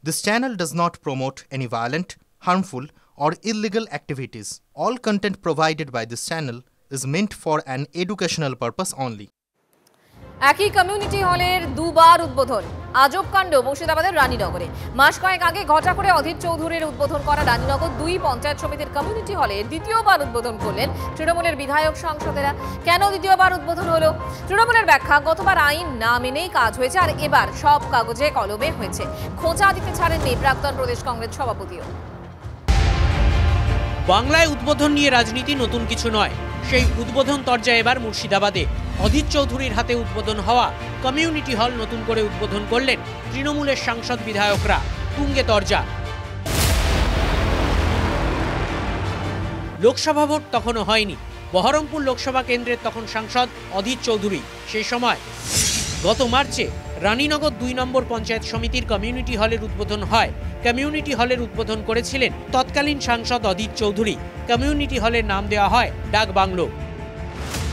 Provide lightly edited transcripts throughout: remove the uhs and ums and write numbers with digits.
This channel does not promote any violent, harmful, or illegal activities. All content provided by this channel is meant for an educational purpose only. একই community হলের দুবার উদ্বোধন আজব কাণ্ড মুর্শিদাবাদের রানীনগরে মাস কয়েক আগে ঘটা করে অধীর চৌধুরীর উদ্বোধন করা রানীনগর 2 পঞ্চায়েত সমিতির কমিউনিটি হলের দ্বিতীয়বার উদ্বোধন করলেন তৃণমূলের বিধায়ক সাংসদেরা। কেন দ্বিতীয়বার উদ্বোধন হলো? তৃণমূলের ব্যাখ্যা, গতবার আইন না মেনেই কাজ হয়েছে আর এবার সব কাগজে কলমে হয়েছে। খোঁচা দিতে ছাড়েননি প্রাক্তন প্রদেশ কংগ্রেস সভাপতিও। বাংলায় উদ্বোধন নিয়ে রাজনীতি নতুন কিছু নয়। সেই উদ্বোধন তরজা এবার মুর্শিদাবাদে। অধীর চৌধুরীর হাতে উদ্বোধন হওয়া কমিউনিটি হল নতুন করে উদ্বোধন করলেন তৃণমূলের সাংসদ বিধায়করা। তুঙ্গে তরজা। লোকসভা ভোট তখনও হয়নি। বহরমপুর লোকসভা কেন্দ্রের তখন সাংসদ অধীর চৌধুরী। সেই সময় গত মার্চে রানীনগর 2 নম্বর পঞ্চায়েত সমিতির কমিউনিটি হলের উদ্বোধন হয়। কমিউনিটি হলের উদ্বোধন করেছিলেন তৎকালীন সাংসদ অধীর চৌধুরী। কমিউনিটি হলের নাম দেওয়া হয় ডাক বাংলো।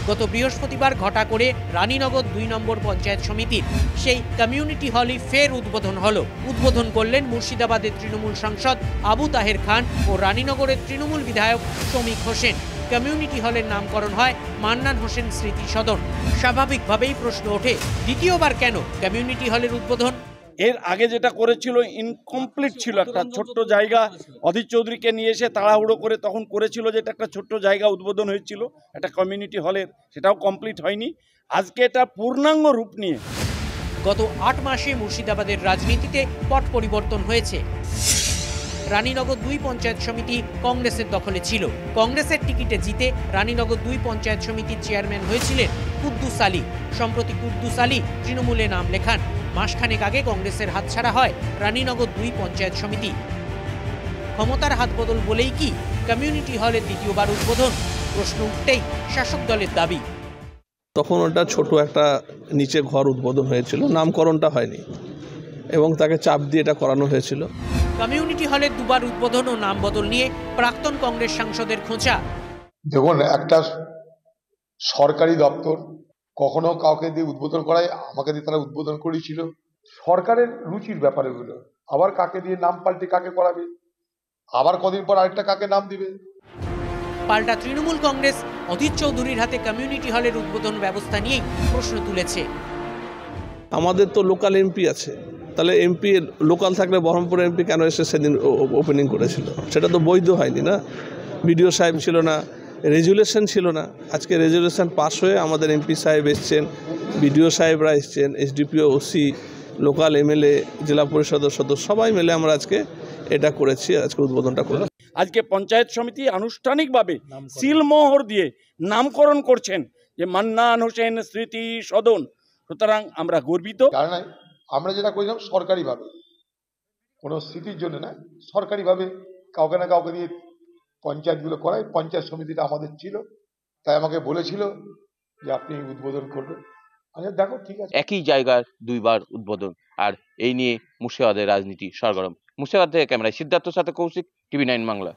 গত বৃহস্পতিবার ঘটা করে রানীনগর 2 নম্বর পঞ্চায়েত সমিতির সেই কমিউনিটি হলই ফের উদ্বোধন হলো। উদ্বোধন করলেন মুর্শিদাবাদের তৃণমূল সাংসদ আবু তাহের খান ও রানীনগরের তৃণমূল বিধায়ক শ্রমিক হোসেন। কমিউনিটি হলের নামকরণ হয় মান্নান হোসেন স্মৃতি সদন। স্বাভাবিকভাবেই প্রশ্ন ওঠে, দ্বিতীয়বার কেন কমিউনিটি হলের উদ্বোধন? এর আগে যেটা করেছিল ইনকমপ্লিট ছিল, একটা ছোট্ট জায়গা অধীর চৌধুরীকে নিয়ে এসে তাড়াহুড়ো করে তখন করেছিল, যেটা একটা ছোট্ট জায়গা উদ্বোধন হয়েছিল একটা কমিউনিটি হলের, সেটাও কমপ্লিট হয়নি। আজকে এটা পূর্ণাঙ্গ রূপ নিয়ে গত 8 মাসে মুর্শিদাবাদের রাজনীতিতে পট পরিবর্তন হয়েছে। রানীনগর 2 পঞ্চায়েত সমিতি কংগ্রেসের দখলে ছিল। কংগ্রেসের টিকিটে জিতে রানীনগর 2 পঞ্চায়েত সমিতির চেয়ারম্যান হয়েছিলেন কুদ্দুস আলী। সম্প্রতি কুদ্দুস আলী তৃণমূলে নাম লেখান। মাসখানেক আগে কংগ্রেসের হাতছাড়া হয় রানীনগর 2 পঞ্চায়েত সমিতি। ক্ষমতার হাত বদল বলেই কি কমিউনিটি হলের দ্বিতীয়বার উদ্বোধন? প্রশ্ন উঠতেই শাসক দলের দাবি, তখন ওটা ছোট একটা নিচে ঘর উদ্বোধন হয়েছিল, নামকরণটা হয়নি এবং তাকে চাপ দিয়ে এটা করানো হয়েছিল। কমিউনিটি হলের দুবার উদ্বোধন ও নাম বদল নিয়ে প্রাক্তন কংগ্রেস সাংসদের খোঁচা। দেখুন, একটা সরকারি দপ্তর কখনো কাউকে দিয়ে উদ্বোধন করায়, আমাকে দিয়ে তারা উদ্বোধন করেছিল। সরকারের রুচির ব্যাপার এগুলো। আবার কাকে দিয়ে নাম পাল্টে কাকে করাবে, আবার কদিন পর আরেকটা কাকে নাম দিবে। পাল্টা তৃণমূল কংগ্রেস অধীর চৌধুরীর হাতে কমিউনিটি হলের উদ্বোধন ব্যবস্থা নিয়েই প্রশ্ন তুলেছে। আমাদের তো লোকাল এমপি আছে, তাহলে এমপি লোকাল থাকলে বহরমপুর এমপি কেন এসে সেদিন ওপেনিং করেছিল? সেটা তো বৈধ হয়নি না। বিডিও সাহেব ছিল না, রেজুলেশন ছিল না। আজকে রেজুলেশন পাস হয়ে আমাদের এমপি সাহেব এসছেন, বিডিও সাহেবরা এসছেন, এসডিপিও, ওসি, লোকাল এমএলএ, জেলা পরিষদের সদস্য সবাই মিলে আমরা আজকে এটা করেছি, আজকে উদ্বোধনটা করলাম। আজকে পঞ্চায়েত সমিতি আনুষ্ঠানিকভাবে সিলমোহর দিয়ে নামকরণ করছেন যে মান্নান হোসেন স্মৃতি সদন। সুতরাং আমরা গর্বিত। কারণ আমরা যেটা করেছিলাম সরকারিভাবে, কোনো স্মৃতির জন্য না, সরকারিভাবে কাউকে না কাউকে দিয়ে পঞ্চায়েতগুলো করায়। পঞ্চায়েত সমিতিটা আমাদের ছিল, তাই আমাকে বলেছিল যে আপনি উদ্বোধন করবেন। আচ্ছা দেখো, ঠিক আছে। একই জায়গার 2 বার উদ্বোধন, আর এই নিয়ে মুর্শিদাবাদের রাজনীতি সরগরম। মুর্শিদাবাদ থেকে ক্যামেরায় সিদ্ধার্থর সাথে কৌশিক, TV9 বাংলা।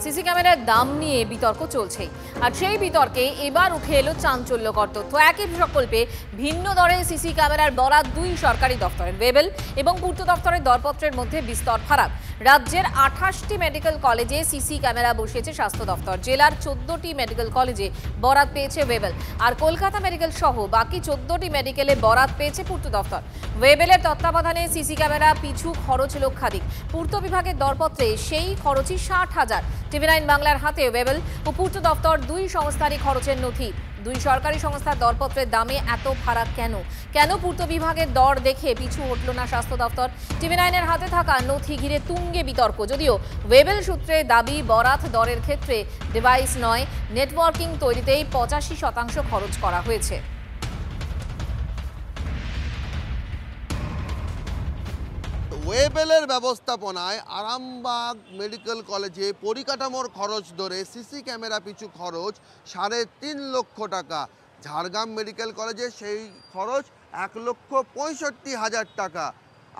সিসি ক্যামেরার দাম নিয়ে বিতর্ক চলছেই, আর সেই বিতর্কে এবার উঠে এলো চাঞ্চল্যকর তথ্য। একই প্রকল্পে ভিন্ন দরে সিসি ক্যামেরার বরাত 2 সরকারি দপ্তরের। ওয়েবেল এবং পূর্ত দপ্তরের দরপত্রের মধ্যে বিস্তর ফারাক। রাজ্যের 28টি মেডিকেল কলেজে সিসি ক্যামেরা বসিয়েছে স্বাস্থ্য দপ্তর। জেলার 14টি মেডিকেল কলেজে বরাত পেয়েছে ওয়েবেল, আর কলকাতা মেডিকেল সহ বাকি 14টি মেডিকেলে বরাত পেয়েছে পূর্ত দপ্তর। ওয়েবেলের তত্ত্বাবধানে সিসি ক্যামেরা পিছু খরচ লক্ষাধিক। পূর্ত বিভাগের দরপত্রে সেই খরচই 60,000। TV9 বাংলার হাতে ওয়েবেল ও পূর্ত দপ্তর 2 সংস্থারই খরচের নথি। 2 সরকারি সংস্থার দরপত্রের দামে এত ফারাক কেন? কেন পূর্ত বিভাগের দর দেখে পিছু হটল না স্বাস্থ্য দপ্তর? TV9-এর হাতে থাকা নথি ঘিরে তুঙ্গে বিতর্ক। যদিও ওয়েবেল সূত্রে দাবি, বরাত দরের ক্ষেত্রে ডিভাইস নয়, নেটওয়ার্কিং তৈরিতেই 85% খরচ করা হয়েছে। ওয়েবেলের ব্যবস্থাপনায় আরামবাগ মেডিকেল কলেজে পরিকাঠামোর খরচ ধরে সিসি ক্যামেরা পিছু খরচ 3.5 লক্ষ টাকা। ঝাড়গ্রাম মেডিকেল কলেজে সেই খরচ 1,65,000 টাকা।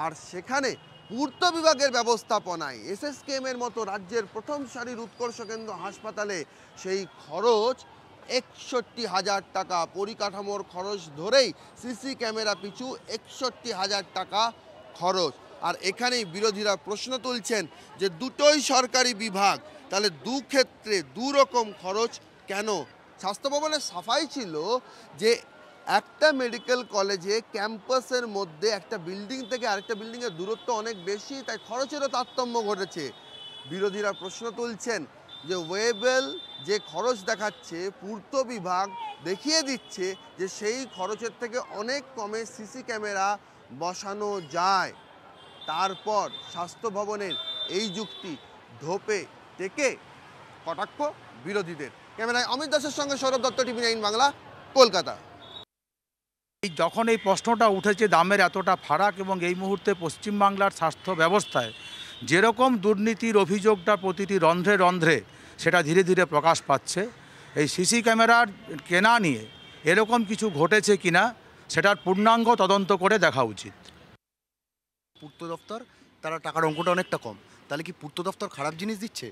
আর সেখানে পূর্ত বিভাগের ব্যবস্থাপনায় SSKM-এর মতো রাজ্যের প্রথম সারির উৎকর্ষ কেন্দ্র হাসপাতালে সেই খরচ 61,000 টাকা। পরিকাঠামোর খরচ ধরেই সিসি ক্যামেরা পিছু 61,000 টাকা খরচ। আর এখানেই বিরোধীরা প্রশ্ন তুলছেন যে দুটোই সরকারি বিভাগ, তাহলে ক্ষেত্রে দুরকম খরচ কেন? স্বাস্থ্য ভবনের সাফাই ছিল যে একটা মেডিকেল কলেজে ক্যাম্পাসের মধ্যে একটা বিল্ডিং থেকে আরেকটা বিল্ডিংয়ের দূরত্ব অনেক বেশি, তাই খরচেরও তারতম্য ঘটেছে। বিরোধীরা প্রশ্ন তুলছেন যে ওয়েবেল যে খরচ দেখাচ্ছে পূর্ত বিভাগ দেখিয়ে দিচ্ছে যে সেই খরচের থেকে অনেক কমে সিসি ক্যামেরা বসানো যায়। তারপর স্বাস্থ্য ভবনের এই যুক্তি ধোপে টেকে কটাক্ষ বিরোধীদের। ক্যামেরায় অমিত দাসের সঙ্গে সৌরভ দত্ত, TV9 বাংলা, কলকাতা। যখন এই প্রশ্নটা উঠেছে দামের এতটা ফারাক এবং এই মুহূর্তে পশ্চিমবাংলার স্বাস্থ্য ব্যবস্থায় যেরকম দুর্নীতির অভিযোগটা প্রতিটি রন্ধ্রে রন্ধ্রে সেটা ধীরে ধীরে প্রকাশ পাচ্ছে, এই সিসি ক্যামেরার কেনা নিয়ে এরকম কিছু ঘটেছে কিনা সেটার পূর্ণাঙ্গ তদন্ত করে দেখা উচিত। পূর্ত দপ্তর তারা টাকার অঙ্কটা অনেকটা কম, তাহলে কি পূর্ত দপ্তর খারাপ জিনিস দিচ্ছে?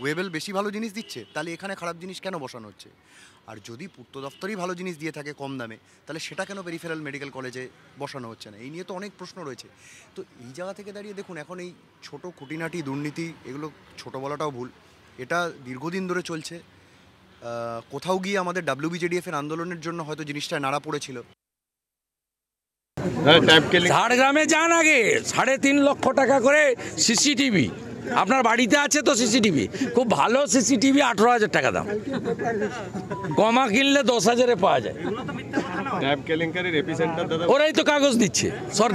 ওয়েবেল বেশি ভালো জিনিস দিচ্ছে, তাহলে এখানে খারাপ জিনিস কেন বসানো হচ্ছে? আর যদি পূর্ত দপ্তরই ভালো জিনিস দিয়ে থাকে কম দামে, তাহলে সেটা কেন পেরিফেরাল মেডিকেল কলেজে বসানো হচ্ছে না? এই নিয়ে তো অনেক প্রশ্ন রয়েছে। তো এই জায়গা থেকে দাঁড়িয়ে দেখুন, এখন এই ছোট খুঁটিনাটি দুর্নীতি, এগুলো ছোট বলাটাও ভুল, এটা দীর্ঘদিন ধরে চলছে। কোথাও গিয়ে আমাদের WBJDF-এর আন্দোলনের জন্য হয়তো জিনিসটা নাড়া পড়েছিল। ঝাড়গ্রামে যান আগে, 3.5 লক্ষ টাকা করে সিসিটিভি। আপনার বাড়িতে আছে তো সিসিটিভি? খুব ভালো সিসিটিভি 18,000 টাকা দাম, কমা কিনলে 10,000-এ পাওয়া যায়। ওরাই তো কাগজ দিচ্ছে,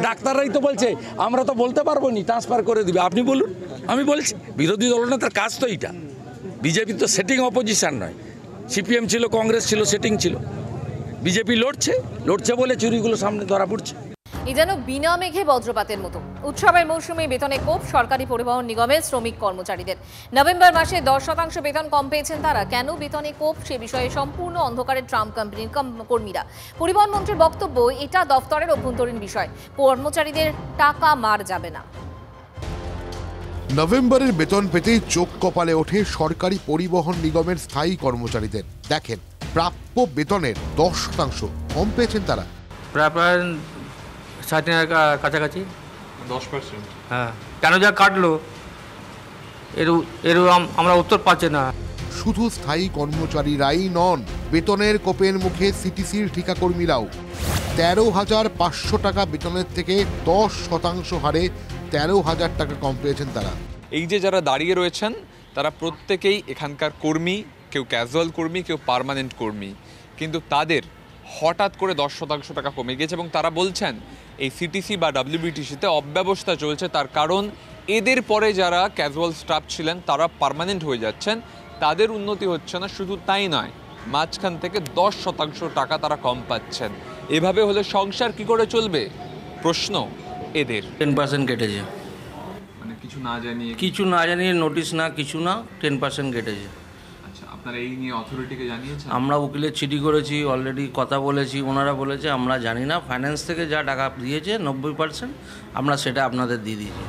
ডাক্তাররাই তো বলছে, আমরা তো বলতে পারবো নি, ট্রান্সফার করে দিবে। আপনি বলুন, আমি বলছি বিরোধী দলনেতার কাজ তো এইটা। বিজেপি তো সেটিং অপোজিশন নয়, CPM ছিল, কংগ্রেস ছিল, সেটিং ছিল। বিজেপি লড়ছে বলে চুরিগুলো সামনে ধরা পড়ছে। এই যেন বিনা মেঘে বজ্রপাতের মতো। উৎসবের মৌসুমে বেতনে কোপ সরকারি পরিবহন নিগমের শ্রমিক কর্মচারীদের। নভেম্বর মাসে 10% বেতন কম পেয়েছেন তারা। কেন বেতনে কোপ সে বিষয়ে সম্পূর্ণ অন্ধকারে ট্রাম কোম্পানির কর্মীরা। পরিবহন মন্ত্রীর বক্তব্য, এটা দফতরের অভ্যন্তরীণ বিষয়, কর্মচারীদের টাকা মার যাবে না। নভেম্বরের বেতন পেতেই চোখ কপালে ওঠে সরকারি পরিবহন নিগমের স্থায়ী কর্মচারীদের। দেখেন, প্রাপ্য বেতনের 10% কম পেয়েছেন তারা। প্রায় 60,000 কাছাকাছি। 10%? হ্যাঁ, কেন যা কাটলো এর আমরা উত্তর পাচ্ছি না। শুধু স্থায়ী কর্মচারীরাই নন, বেতনের কোপের মুখে সিটিসির ঠিকাকর্মীরাও। 13,500 টাকা বেতনের থেকে 10% হারে 13,000 টাকা কম পেয়েছেন তারা। এই যে যারা দাঁড়িয়ে রয়েছেন তারা প্রত্যেকেই এখানকার কর্মী, কেউ ক্যাজুয়াল কর্মী, কেউ পার্মানেন্ট কর্মী, কিন্তু তাদের হঠাৎ করে 10% টাকা কমে গেছে এবং তারা বলছেন এই সিটিসি বা WBTC-তে অব্যবস্থা চলছে। তার কারণ এদের পরে যারা ক্যাজুয়াল স্টাফ ছিলেন তারা পার্মানেন্ট হয়ে যাচ্ছেন, তাদের উন্নতি হচ্ছে না। শুধু তাই নয়, মাঝখান থেকে 10% টাকা তারা কম পাচ্ছেন। এভাবে হলে সংসার কি করে চলবে? প্রশ্ন এদের। 10% কেটেছে, মানে কিছু না জানিয়ে নোটিশ না কিছু না, 10% কেটেছে। আচ্ছা, আপনারা এই নিয়ে অথরিটিকে জানিয়েছেন? আমরা উকিলের চিঠি করেছি, অলরেডি কথা বলেছি, ওনারা বলেছে আমরা জানি না, ফাইন্যান্স থেকে যা টাকা দিয়েছে 90% আমরা সেটা আপনাদের দিয়ে দিয়েছি।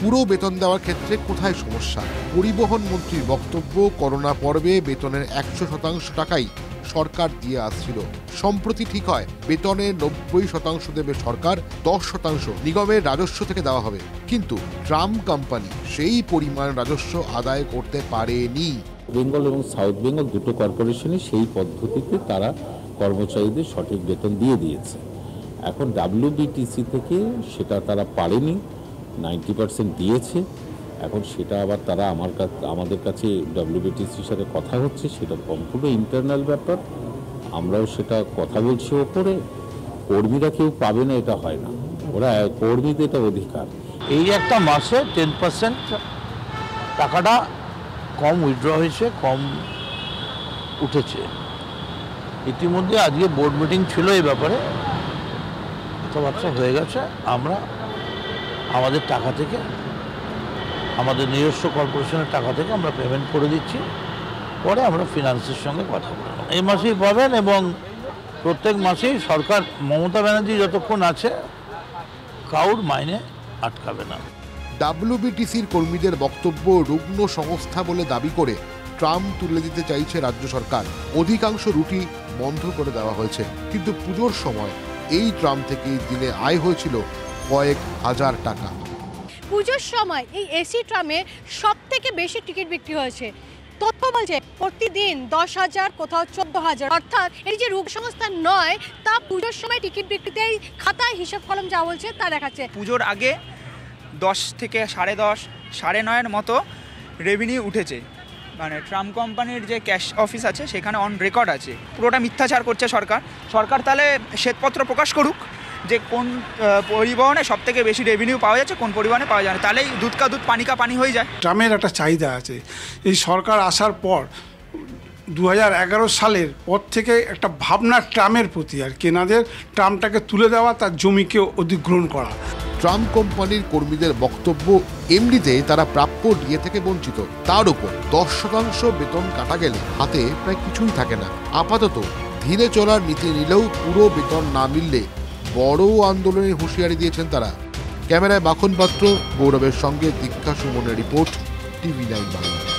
পুরো বেতন দেওয়ার ক্ষেত্রে কোথায় সমস্যা? পরিবহন মন্ত্রীর বক্তব্য, করোনা পর্বে বেতনের 100% টাকাই সরকার দিয়ে আসছিল। সম্প্রতি ঠিক হয় বেতনের 90% দেবে সরকার, 10% নিগমের রাজস্ব থেকে দেওয়া হবে। কিন্তু ট্রাম কোম্পানি সেই পরিমাণ রাজস্ব আদায় করতে পারেনি। বেঙ্গল এবং সাউথ বেঙ্গল দুটো কর্পোরেশনই সেই পদ্ধতিতে তারা কর্মচারীদের সঠিক বেতন দিয়ে দিয়েছে। এখন WBTC থেকে সেটা তারা পারেনি, 90% দিয়েছে। এখন সেটা আবার তারা আমাদের কাছে WBTCর সাথে কথা হচ্ছে, সেটা সম্পূর্ণ ইন্টারনাল ব্যাপার। আমরাও সেটা কথা বলছি ওপরে। কর্মীরা কেউ পাবে না এটা হয় না, ওরা কর্মীদের এটা অধিকার। এই একটা মাসে 10% টাকাটা কম উইথড্র হয়েছে, কম উঠেছে। ইতিমধ্যে আজকে বোর্ড মিটিং ছিল এই ব্যাপারে, কথাবার্তা হয়ে গেছে। আমরা আমাদের টাকা থেকে, আমাদের নিজস্ব কর্পোরেশনের টাকা থেকে আমরা পেমেন্ট করে দিচ্ছি, পরে আমরা ফিনান্সের সঙ্গে কথা বলব। এই মাসেই পাবেন এবং প্রত্যেক মাসেই সরকার, মমতা ব্যানার্জি যতক্ষণ আছে কাউর মাইনে আটকাবে না। WBTCর কর্মীদের বক্তব্য রুগ্ন সংস্থা বলে দাবি করে ট্রাম তুলে দিতে চাইছে রাজ্য সরকার। অধিকাংশ রুটি বন্ধ করে দেওয়া হয়েছে, কিন্তু পুজোর সময় এই ট্রাম থেকে দিনে আয় হয়েছিল কয়েক হাজার টাকা। পুজোর সময় এই এসি ট্রামে সব থেকে বেশি টিকিট বিক্রি হয়েছে। তথ্য বলছে প্রতিদিন 10,000, কোথাও 14,000, অর্থাৎ এই যে রূপ সংস্থান নয়, তা পুজোর সময় টিকিট বিক্রিতেই খাতায় হিসাব কলম যা বলছে তা দেখাচ্ছে। পুজোর আগে 10 থেকে 10:30, 9:30 মতো রেভিনিউ উঠেছে, মানে ট্রাম কোম্পানির যে ক্যাশ অফিস আছে সেখানে অন রেকর্ড আছে। পুরোটা মিথ্যাচার করছে সরকার। তাহলে শ্বেতপত্র প্রকাশ করুক যে কোন পরিবহনে সব থেকে বেশি রেভিনিউ পাওয়া যাচ্ছে, কোন পরিবহনে পাওয়া যায় না, তাহলেই দুধ কা দুধ পানি কা পানি হয়ে যায়। ট্রামের একটা চাহিদা আছে। এই সরকার আসার পর 2011 সালের পর থেকে একটা ভাবনা ট্রামের প্রতি, আর কেনাদের ট্রামটাকে তুলে দেওয়া, তার জমিকে অধিগ্রহণ করা। ট্রাম কোম্পানির কর্মীদের বক্তব্য, এমনিতে তারা প্রাপ্য ডিএ থেকে বঞ্চিত, তার উপর 10% বেতন কাটা গেলে হাতে প্রায় কিছুই থাকে না। আপাতত ধীরে চলার নীতি নিলেও পুরো বেতন না মিললে বড় আন্দোলনের হুঁশিয়ারি দিয়েছেন তারা। ক্যামেরায় মাখন পাত্র, গৌরবের সঙ্গে দীক্ষা সুমনের রিপোর্ট, TV9 বাংলা।